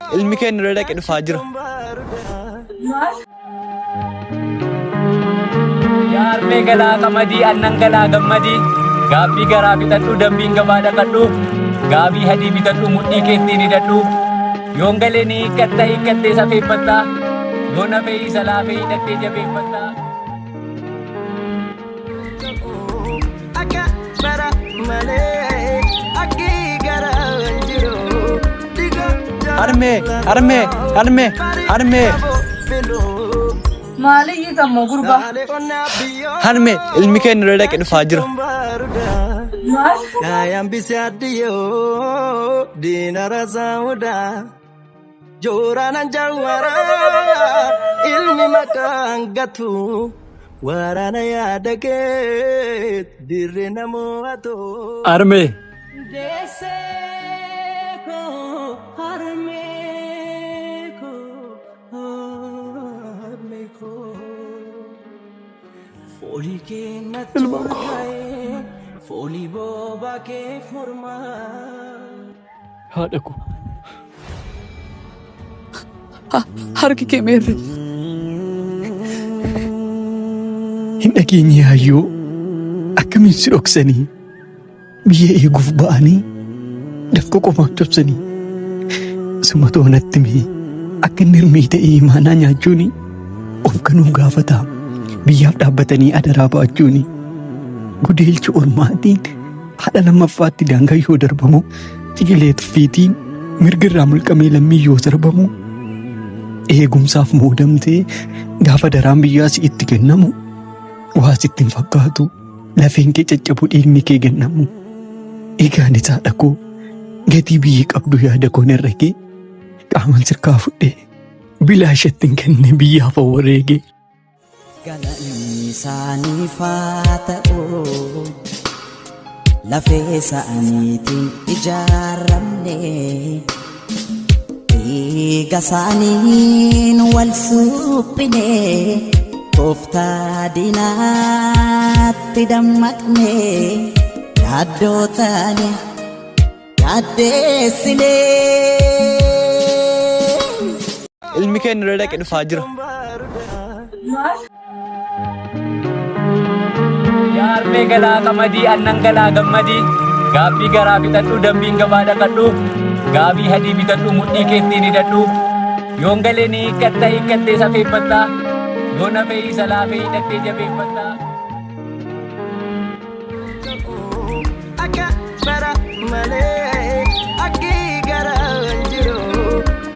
Ilmi keenya irra dhaqee dhufaa jira. Yaarmee galaa qamadii annan galaa gammadii gaabbii garaa bitadhu dambiin gabaa dhaqadhu gaabii hadii bitadhu mudhii keettiin hidhadhu yoon galee ni hiikkattee safeeffattaa yoo nafee isa laafee hidhattee jabeeffattaa. Harmee. Maaliyyii sammoo gurbaa? Harmee ilmi keenya irra dhaqee dhufaa jira. Maal? Kayaan bisaadiyoo diina rasaawudaa jooraan jawwaraa ilmi maqaan gatu waraana yaada kee dirree namoota. Harmee. Haadha koo harki kee meerre hin dhageenye hayyoo akkamiin si dhoksanii biyya eeguuf ba'anii dafqa qofaaf cabsanii suma toonatti mee akka inni hirmii ta'ee imaanaa nyaachuuni of kanuu gaafataa biyyaaf dhaabbatanii adaraa ba'achuuni gudeelcha ormaatiin haadha lammaffaatti daangaa yoo darbamu ciqilee tuffiitiin mirgirraa mulqamee lammii yoo sarbamu eegumsaaf muudamtee gaafa daraan biyyaa si itti kennamu waa sitti hin fakkaatu lafeen kee caccabu dhiigni kee gannamu egaan isaa dhaqoo gatii biyyi qabdu yaada koon herregee qaaman sirkaa fudhee bilaa isheetti hin kenne biyyaaf wareegee. Galanni isaaniif haa ta'u lafee isaaniitiin ijaaramne dhiiga isaaniin wal suphine tooftaa diinaatti dammaqne yaaddoo taane yaaddeessine. Ilmi keenya irra dhaqee dhufaa jira. Maal? Yaarmee galaa qamadii annan galaa gammadii gaabbii garaa bitadhu dambiin gabaa dhaqadhu gaabii hadii bitadhu mudhii keettiin hidhadhu yoon galee ni hiikkattee safeeffattaa yoo nafee isa laafee hidhattee jabeeffattaa.